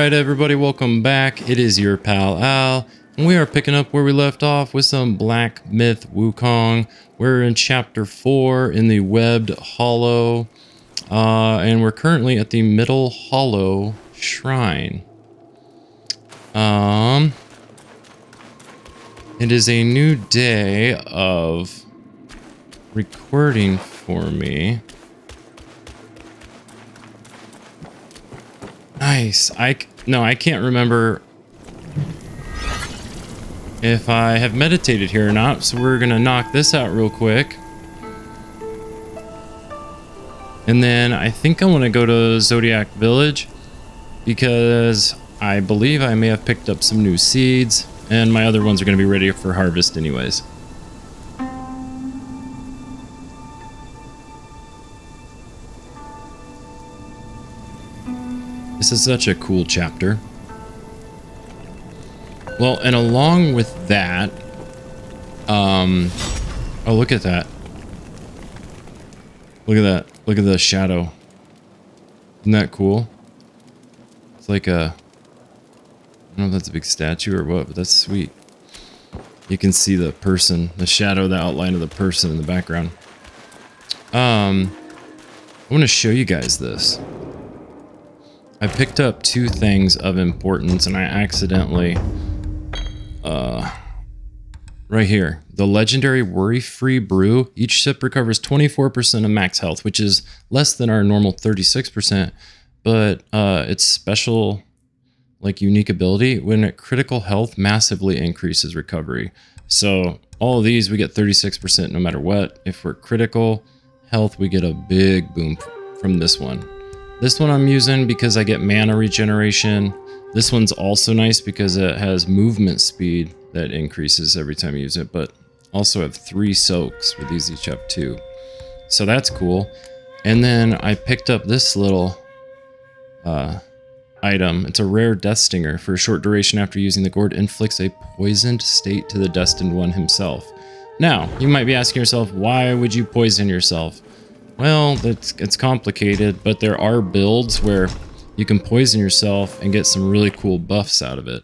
Alright everybody, welcome back. It is your pal Al, and we are picking up where we left off with some Black Myth Wukong. We're in chapter 4 in the Webbed Hollow, and we're currently at the Middle Hollow Shrine. It is a new day of recording for me. Nice. I can't remember if I have meditated here or not, so we're gonna knock this out real quick. And then I think I want to go to Zodiac Village because I believe I may have picked up some new seeds, and my other ones are going to be ready for harvest anyways. This is such a cool chapter. Well, and along with that, oh, look at that. Look at that. Look at the shadow. Isn't that cool? It's like a, I don't know if that's a big statue or what, but that's sweet. You can see the person, the shadow, the outline of the person in the background. I want to show you guys this. I picked up two things of importance, and I accidentally, right here, the legendary worry-free brew. Each sip recovers 24% of max health, which is less than our normal 36%, but its special, like, unique ability, when at critical health, massively increases recovery. So all of these, we get 36% no matter what. If we're critical health, we get a big boom from this one. This one I'm using because I get mana regeneration. This one's also nice because it has movement speed that increases every time you use it, but also have 3 soaks, where these each have 2. So that's cool. And then I picked up this little item. It's a rare death stinger. For a short duration after using the gourd, inflicts a poisoned state to the destined one himself. Now, you might be asking yourself, why would you poison yourself? Well, it's complicated, but there are builds where you can poison yourself and get some really cool buffs out of it.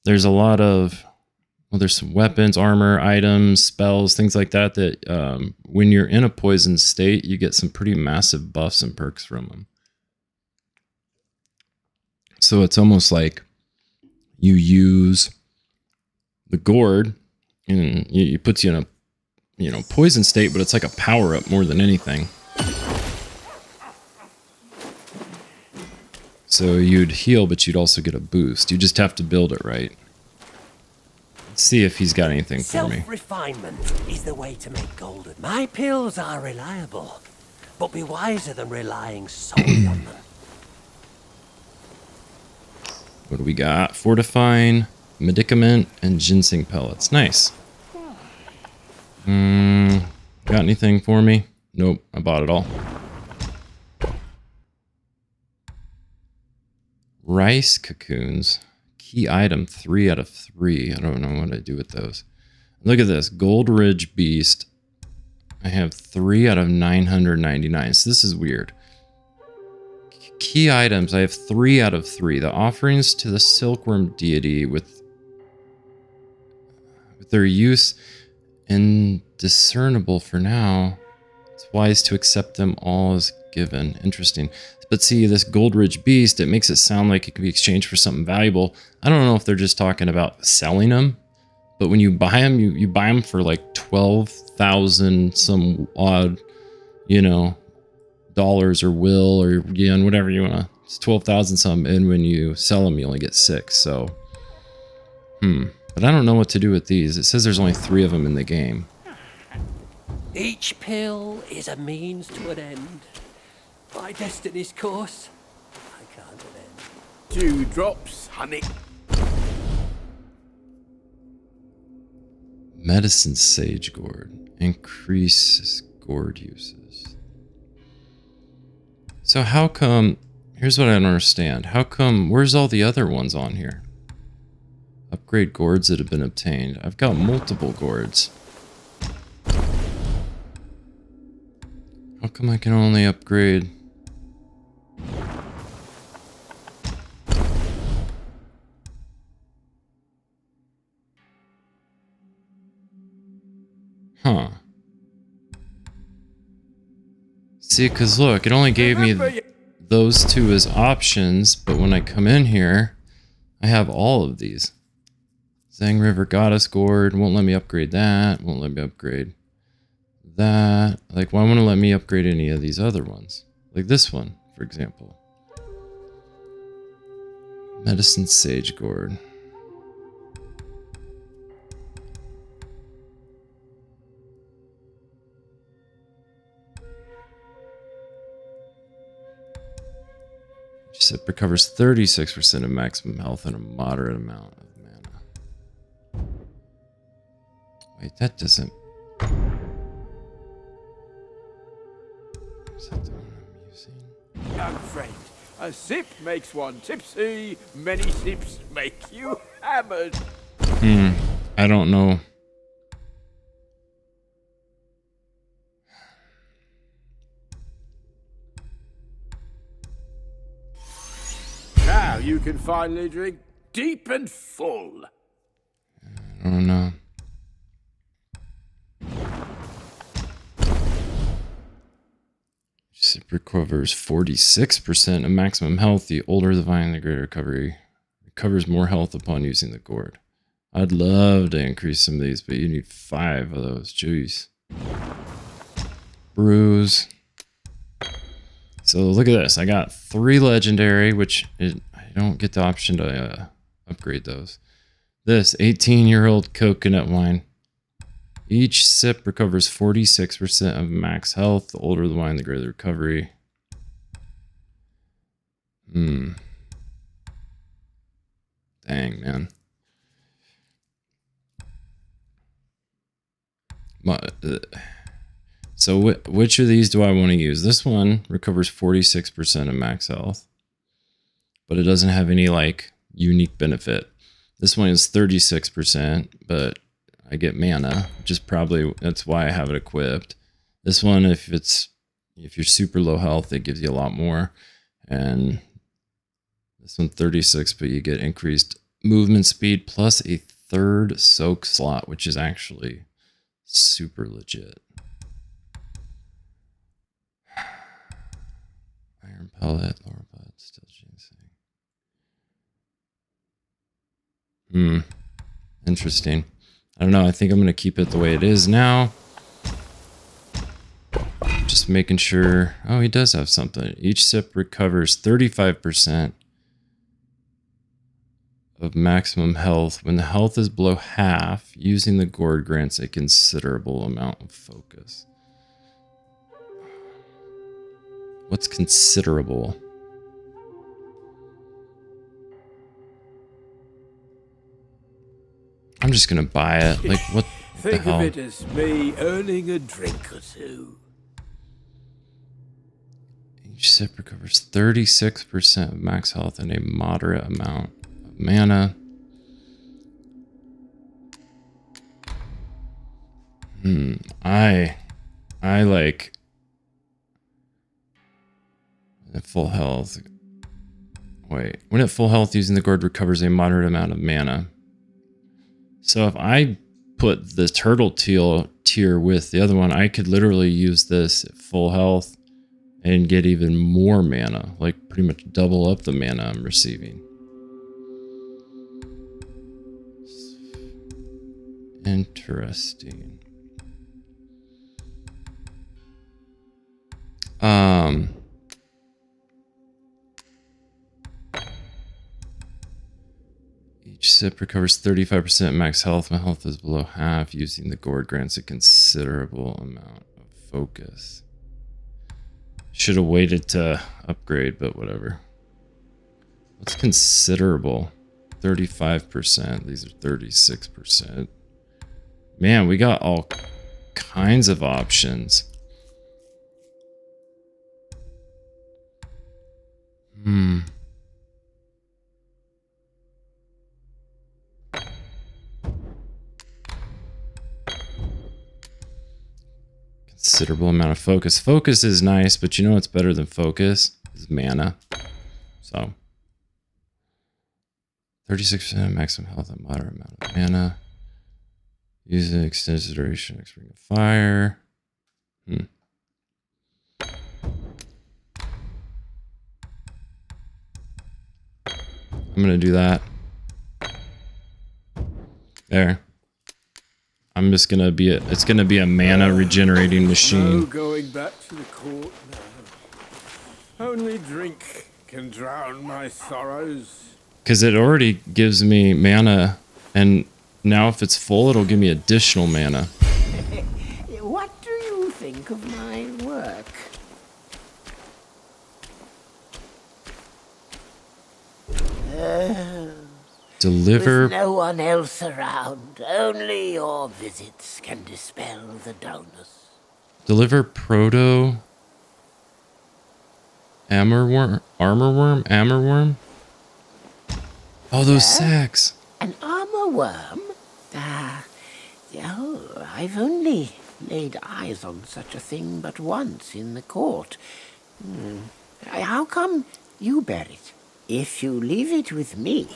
There's a lot of, well, there's some weapons, armor, items, spells, things like that, that when you're in a poisoned state, you get some pretty massive buffs and perks from them. So it's almost like you use the gourd, and it puts you in a, you know, poison state, but it's like a power up more than anything. So you'd heal, but you'd also get a boost. You just have to build it right. Let's see if he's got anything for me. Self-refinement is the way to make golden. My pills are reliable, but be wiser than relying solely on them. What do we got? Fortifying, medicament, and ginseng pellets. Nice. Got anything for me? Nope, I bought it all. Rice cocoons. Key item, 3 out of 3. I don't know what I do with those. Look at this. Gold Ridge Beast. I have 3 out of 999. So this is weird. Key items, I have 3 out of 3. The offerings to the silkworm deity with their use indiscernible for now. It's wise to accept them all as given. Interesting. But see, this Gold Ridge Beast, it makes it sound like it could be exchanged for something valuable. I don't know if they're just talking about selling them, but when you buy them, you buy them for like 12,000 some odd, you know, dollars or will or yen, whatever you want to. It's 12,000 some, and when you sell them, you only get 6. So, but I don't know what to do with these. It says there's only 3 of them in the game. Each pill is a means to an end. My destiny's course, I can't end. 2 drops, honey. Medicine Sage Gourd. Increases gourd uses. So how come, here's what I don't understand. How come, where's all the other ones on here? Upgrade gourds that have been obtained. I've got multiple gourds. How come I can only upgrade Huh. See, because look, it only gave me those two as options, but when I come in here, I have all of these. Zhang River Goddess Gourd, won't let me upgrade that, won't let me upgrade that. Like, why won't it let me upgrade any of these other ones? Like this one, for example. Medicine Sage Gourd. It recovers 36% of maximum health and a moderate amount of mana. Wait, that doesn't... Is that the one I'm using? Young friend, a sip makes one tipsy, many sips make you hammered. I don't know. Now you can finally drink deep and full. I don't know. It recovers 46% of maximum health. The older the vine, the greater recovery. Recovers more health upon using the gourd. I'd love to increase some of these, but you need 5 of those. Jeez. Brews. So look at this. I got 3 legendary, which I don't get the option to upgrade those. This 18-year-old coconut wine. Each sip recovers 46% of max health. The older the wine, the greater the recovery. Dang, man. So which of these do I want to use? This one recovers 46% of max health, but it doesn't have any like unique benefit. This one is 36%, but I get mana, which is probably, that's why I have it equipped. This one, if you're super low health, it gives you a lot more. And this one 36, but you get increased movement speed plus a 3rd soak slot, which is actually super legit. Iron pellet, lower pellet, still ginseng. Interesting. I don't know. I think I'm going to keep it the way it is now. Just making sure. Oh, he does have something. Each sip recovers 35% of maximum health. When the health is below half, using the gourd grants a considerable amount of focus. What's considerable? I'm just gonna buy it. Like, what the Think hell? of it as me earning a drink or two. Each sip recovers 36% of max health and a moderate amount of mana. I like at full health. Wait, when at full health, using the gourd recovers a moderate amount of mana. So if I put the turtle tier with the other one, I could literally use this at full health and get even more mana, like pretty much double up the mana I'm receiving. Interesting. Each sip recovers 35% max health. My health is below half. Using the gourd grants a considerable amount of focus. Should have waited to upgrade, but whatever. What's considerable? 35%. These are 36%. Man, we got all kinds of options. Considerable amount of focus. Focus is nice, but you know what's better than focus? Is mana. So 36% of maximum health and moderate amount of mana. Use an extended duration. Next ring of fire. I'm gonna do that. There. I'm just gonna be it's gonna be a mana regenerating No machine. going back to the court now. Only drink can drown my sorrows. Because it already gives me mana, and now if it's full, it'll give me additional mana. What do you think of my work? Deliver. With no one else around, only your visits can dispel the dullness. Deliver proto. Amourworm? Oh, those sacks. An armor worm? I've only laid eyes on such a thing but once in the court. How come you bear it? If you leave it with me,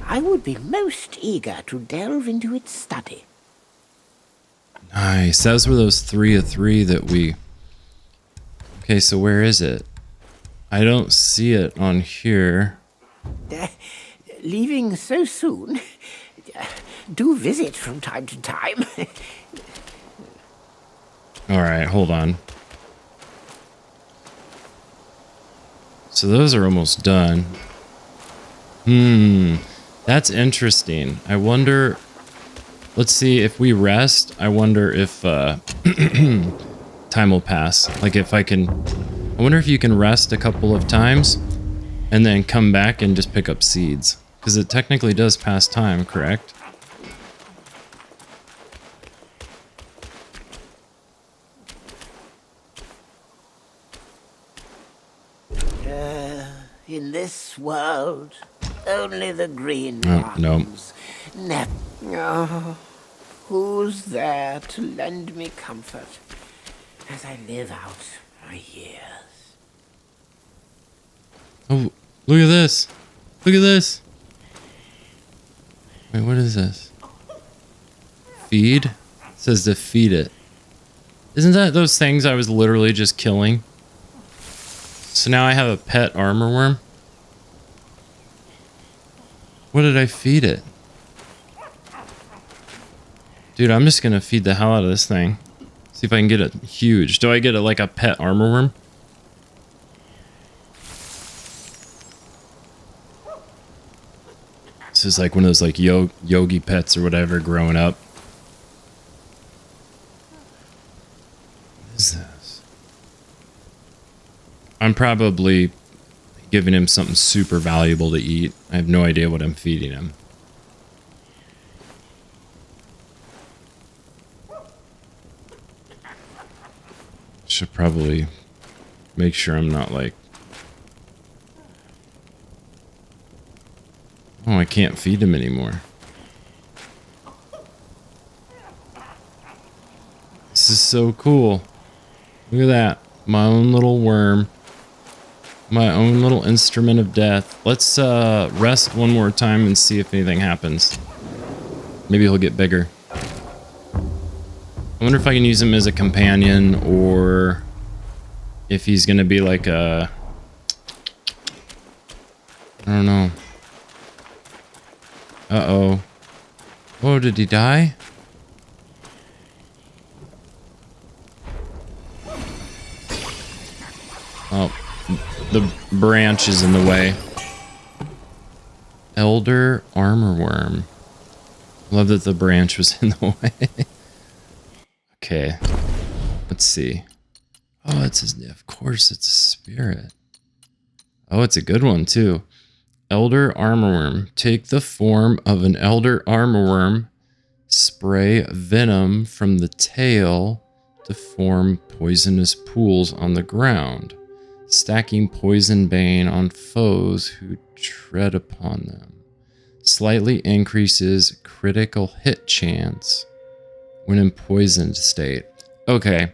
I would be most eager to delve into its study. Nice. Those were those 3 of 3 that we... Okay, so where is it? I don't see it on here. Leaving so soon? Do visit from time to time. Alright, hold on. So those are almost done. That's interesting. I wonder... Let's see, if we rest, I wonder if time will pass. Like if I can... I wonder if you can rest a couple of times and then come back and just pick up seeds. Because it technically does pass time, correct? In this world, only the green No. ones. Who's there to lend me comfort as I live out my years? Oh, look at this. Look at this. Wait, what is this? Feed? It says to feed it. Isn't that those things I was literally just killing? So now I have a pet armor worm. What did I feed it? Dude, I'm just gonna feed the hell out of this thing. See if I can get it huge. Do I get it like a pet armor worm? This is like one of those like yogi pets or whatever growing up. What is this? I'm probably giving him something super valuable to eat. I have no idea what I'm feeding him. Should probably make sure I'm not like... Oh, I can't feed him anymore. This is so cool. Look at that. My own little worm. My own little instrument of death. Let's rest one more time and see if anything happens. Maybe he'll get bigger. I wonder if I can use him as a companion or if he's going to be like a... I don't know. Uh-oh. Oh, did he die? Oh, the branch is in the way. Elder Armourworm. Love that the branch was in the way. Okay. Let's see. Oh, it's his... Of course, it's a spirit. Oh, it's a good one, too. Elder Armourworm. Take the form of an Elder Armourworm. Spray venom from the tail to form poisonous pools on the ground, stacking poison bane on foes who tread upon them. Slightly increases critical hit chance when in poisoned state. Okay.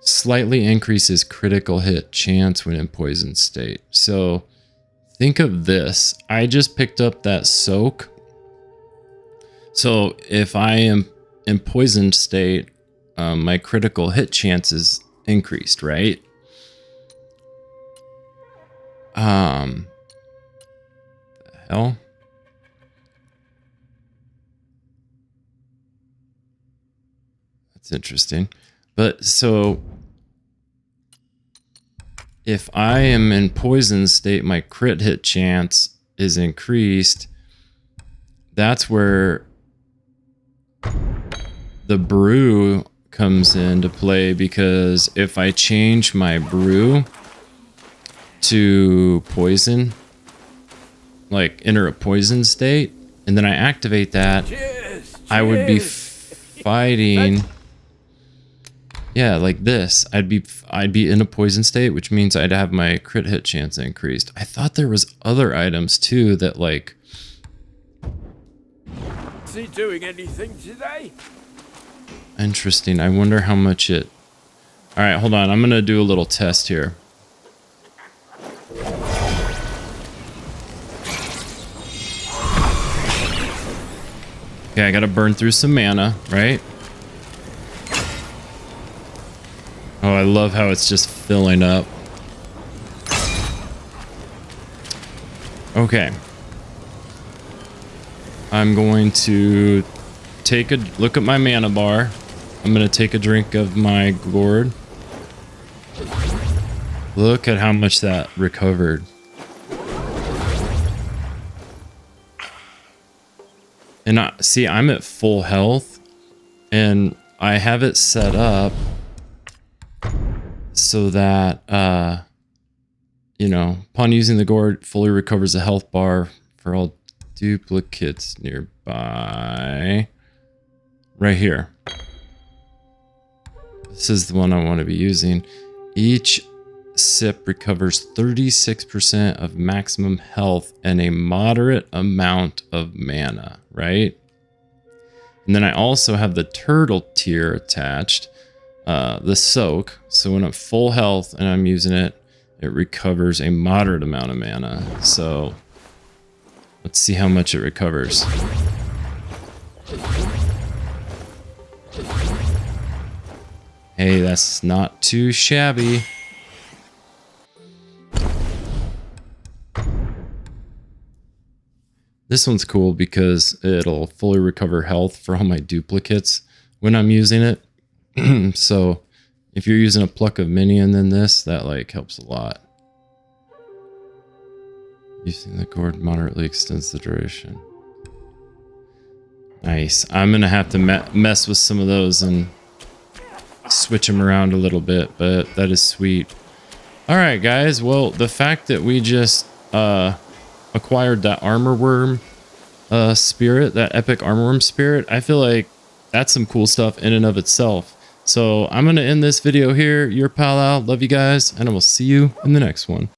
Slightly increases critical hit chance when in poisoned state. So think of this. I just picked up that soak. So if I am in poisoned state, my critical hit chances increased, right? The hell? That's interesting. But so if I am in poison state, my crit hit chance is increased. That's where the brew comes into play, because if I change my brew to poison, like enter a poison state, and then I activate that, Cheers! I would be Cheers! fighting. Yeah, like this. I'd be in a poison state, which means I'd have my crit hit chance increased. I thought there was other items too that like. Is he doing anything today? Interesting. I wonder how much it. All right, hold on. I'm gonna do a little test here. Okay, I gotta burn through some mana, right? Oh, I love how it's just filling up. Okay. I'm going to take a look at my mana bar. I'm going to take a drink of my gourd. Look at how much that recovered. And see, I'm at full health, and I have it set up so that, you know, upon using the gourd, fully recovers the health bar for all duplicates nearby. Right here. This is the one I want to be using. Each sip recovers 36% of maximum health and a moderate amount of mana, right? And then I also have the turtle tier attached. The soak, so when I'm full health and I'm using it, it recovers a moderate amount of mana. So let's see how much it recovers. Hey, that's not too shabby. This one's cool because it'll fully recover health for all my duplicates when I'm using it. So if you're using a pluck of minion, then that like helps a lot. Using the gourd moderately extends the duration. Nice. I'm gonna have to mess with some of those and switch them around a little bit, but that is sweet. All right, guys. Well, the fact that we just acquired that Amourworm spirit, that epic Amourworm spirit, I feel like that's some cool stuff in and of itself. So I'm going to end this video here. Your pal Al. Love you guys, and I will see you in the next one.